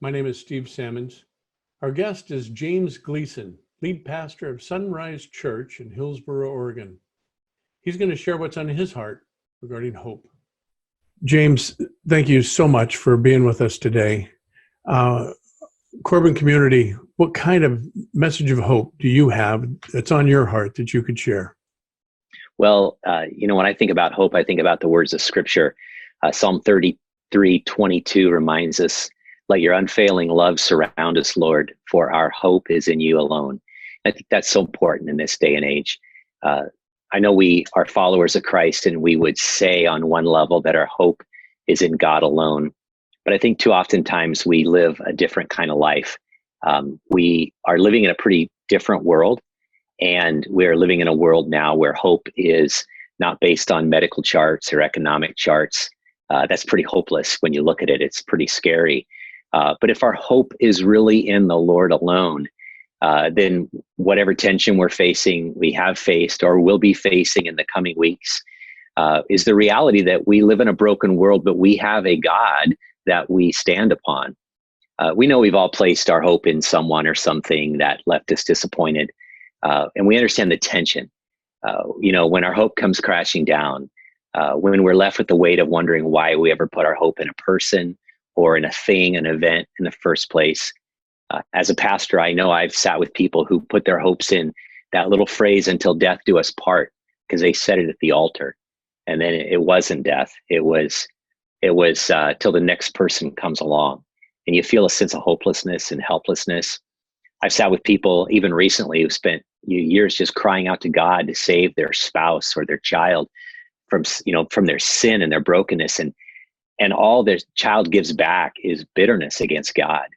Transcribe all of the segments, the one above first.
My name is Steve Sammons. Our guest is James Gleason, lead pastor of Sonrise Church in Hillsboro, Oregon. He's going to share what's on his heart regarding hope. James, thank you so much for being with us today. Corbin community, what kind of message of hope do you have that's on your heart that you could share? Well, when I think about hope, I think about the words of Scripture. Psalm 33:22 reminds us, "Let your unfailing love surround us, Lord, for our hope is in you alone." I think that's so important in this day and age. I know we are followers of Christ, and we would say on one level that our hope is in God alone. But I think too often times we live a different kind of life. We are living in a pretty different world. And we're living in a world now where hope is not based on medical charts or economic charts. That's pretty hopeless when you look at it. It's pretty scary. But if our hope is really in the Lord alone, then whatever tension we're facing, we have faced, or will be facing in the coming weeks, is the reality that we live in a broken world, but we have a God that we stand upon. We know we've all placed our hope in someone or something that left us disappointed. And we understand the tension, when our hope comes crashing down, when we're left with the weight of wondering why we ever put our hope in a person or in a thing, an event in the first place. As a pastor, I know I've sat with people who put their hopes in that little phrase, "until death do us part," because they said it at the altar. And then it wasn't death. It was till the next person comes along. And you feel a sense of hopelessness and helplessness. I've sat with people even recently who spent years just crying out to God to save their spouse or their child from their sin and their brokenness. And all their child gives back is bitterness against God.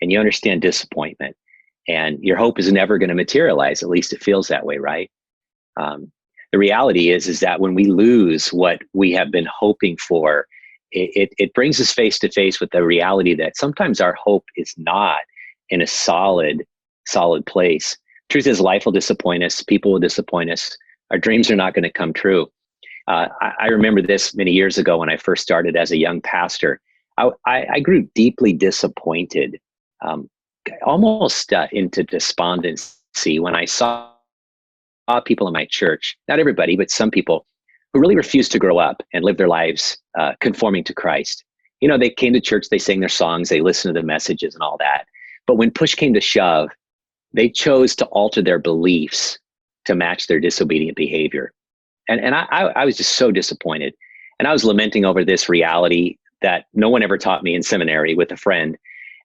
And you understand disappointment. And your hope is never going to materialize. At least it feels that way, right? The reality is that when we lose what we have been hoping for, it brings us face to face with the reality that sometimes our hope is not in a solid place. Truth is, life will disappoint us. People will disappoint us. Our dreams are not going to come true. I remember this many years ago when I first started as a young pastor. I grew deeply disappointed, almost into despondency when I saw people in my church, not everybody, but some people who really refused to grow up and live their lives conforming to Christ. They came to church, they sang their songs, they listened to the messages and all that. But when push came to shove, they chose to alter their beliefs to match their disobedient behavior. And I was just so disappointed. And I was lamenting over this reality that no one ever taught me in seminary with a friend.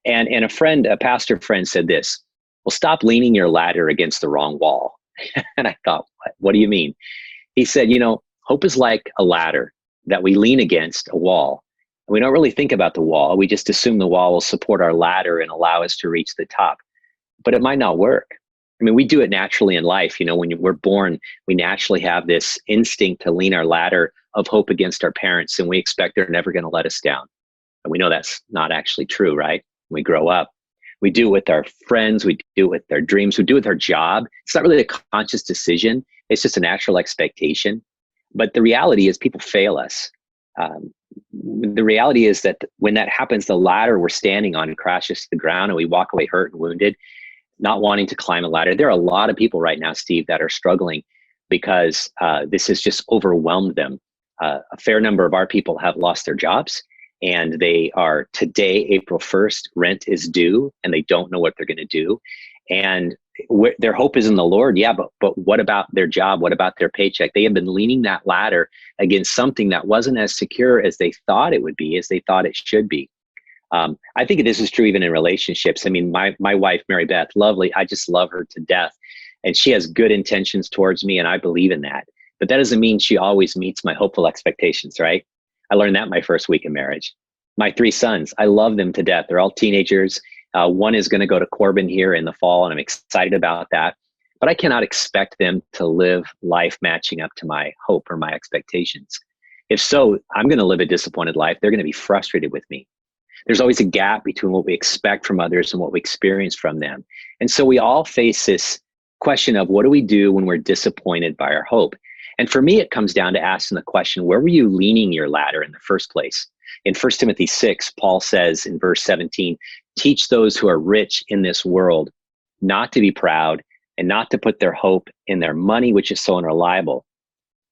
And a pastor friend said this: "Well, stop leaning your ladder against the wrong wall." And I thought, what do you mean? He said, hope is like a ladder that we lean against a wall. We don't really think about the wall. We just assume the wall will support our ladder and allow us to reach the top. But it might not work. I mean, we do it naturally in life. When we're born, we naturally have this instinct to lean our ladder of hope against our parents, and we expect they're never going to let us down. And we know that's not actually true, right? When we grow up, we do it with our friends, we do it with our dreams, we do it with our job. It's not really a conscious decision. It's just a natural expectation. But the reality is people fail us. The reality is that when that happens, the ladder we're standing on crashes to the ground and we walk away hurt and wounded, not wanting to climb a ladder. There are a lot of people right now, Steve, that are struggling because this has just overwhelmed them. A fair number of our people have lost their jobs, and they are today, April 1st, rent is due, and they don't know what they're going to do. And their hope is in the Lord. Yeah, but what about their job? What about their paycheck? They have been leaning that ladder against something that wasn't as secure as they thought it would be, as they thought it should be. I think this is true even in relationships. I mean, my wife, Mary Beth, lovely. I just love her to death. And she has good intentions towards me, and I believe in that. But that doesn't mean she always meets my hopeful expectations, right? I learned that my first week in marriage. My 3 sons, I love them to death. They're all teenagers. One is going to go to Corbin here in the fall, and I'm excited about that. But I cannot expect them to live life matching up to my hope or my expectations. If so, I'm going to live a disappointed life. They're going to be frustrated with me. There's always a gap between what we expect from others and what we experience from them. And so we all face this question of what do we do when we're disappointed by our hope? And for me, it comes down to asking the question, where were you leaning your ladder in the first place? In 1 Timothy 6, Paul says in verse 17, teach those who are rich in this world not to be proud and not to put their hope in their money, which is so unreliable.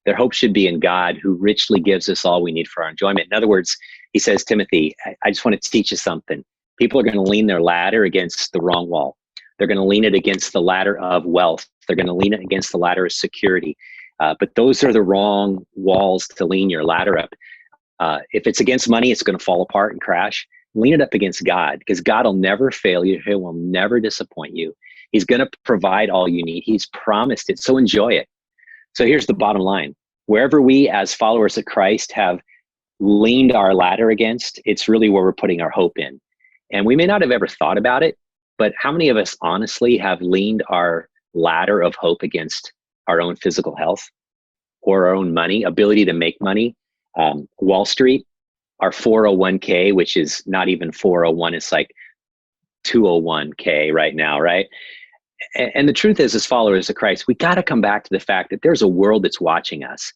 Their hope should be in God, who richly gives us all we need for our enjoyment. In other words, he says, Timothy, I just want to teach you something. People are going to lean their ladder against the wrong wall. They're going to lean it against the ladder of wealth. They're going to lean it against the ladder of security. But those are the wrong walls to lean your ladder up. If it's against money, it's going to fall apart and crash. Lean it up against God, because God will never fail you. He will never disappoint you. He's going to provide all you need. He's promised it. So enjoy it. So here's the bottom line. Wherever we as followers of Christ have leaned our ladder against, it's really where we're putting our hope in. And we may not have ever thought about it, but how many of us honestly have leaned our ladder of hope against our own physical health or our own money, ability to make money, Wall Street, our 401k, which is not even 401, it's like 201k right now, right? And the truth is, as followers of Christ, we got to come back to the fact that there's a world that's watching us.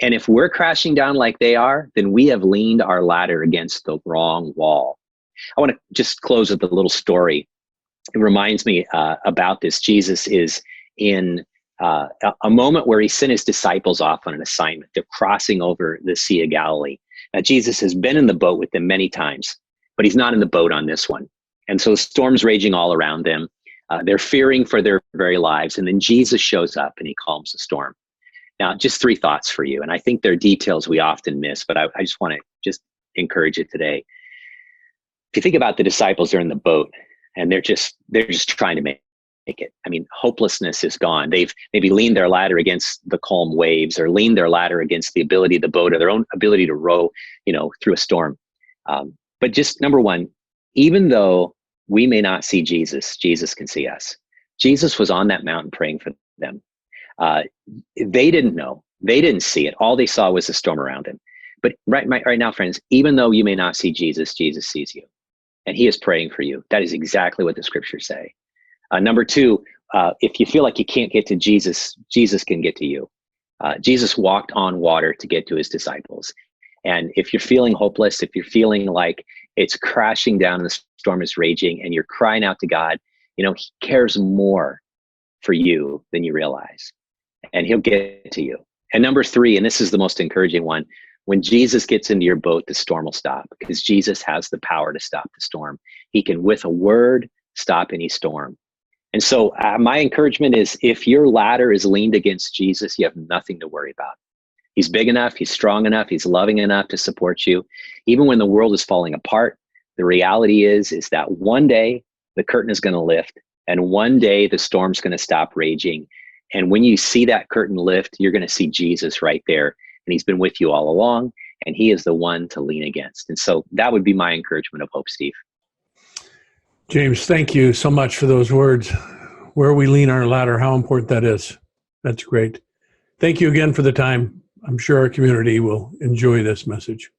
And if we're crashing down like they are, then we have leaned our ladder against the wrong wall. I want to just close with a little story. It reminds me about this. Jesus is in a moment where he sent his disciples off on an assignment. They're crossing over the Sea of Galilee. Now, Jesus has been in the boat with them many times, but he's not in the boat on this one. And so the storm's raging all around them. They're fearing for their very lives. And then Jesus shows up and he calms the storm. Now, just 3 thoughts for you. And I think they're details we often miss, but I just want to just encourage you today. If you think about the disciples, they're in the boat and they're just trying to make it. I mean, hopelessness is gone. They've maybe leaned their ladder against the calm waves, or leaned their ladder against the ability of the boat or their own ability to row, through a storm. But just number one, even though we may not see Jesus, Jesus can see us. Jesus was on that mountain praying for them. They didn't know. They didn't see it. All they saw was the storm around them. But right now, friends, even though you may not see Jesus, Jesus sees you. And he is praying for you. That is exactly what the scriptures say. Number 2, if you feel like you can't get to Jesus, Jesus can get to you. Jesus walked on water to get to his disciples. And if you're feeling hopeless, if you're feeling like it's crashing down and the storm is raging and you're crying out to God, he cares more for you than you realize. And he'll get to you. And number 3, and this is the most encouraging one, when Jesus gets into your boat, the storm will stop, because Jesus has the power to stop the storm. He can, with a word, stop any storm. And so my encouragement is, if your ladder is leaned against Jesus, you have nothing to worry about. He's big enough, he's strong enough, he's loving enough to support you. Even when the world is falling apart, the reality is that one day the curtain is going to lift, and one day the storm's going to stop raging. And when you see that curtain lift, you're going to see Jesus right there. And he's been with you all along, and he is the one to lean against. And so that would be my encouragement of hope, Steve. James, thank you so much for those words. Where we lean our ladder, how important that is. That's great. Thank you again for the time. I'm sure our community will enjoy this message.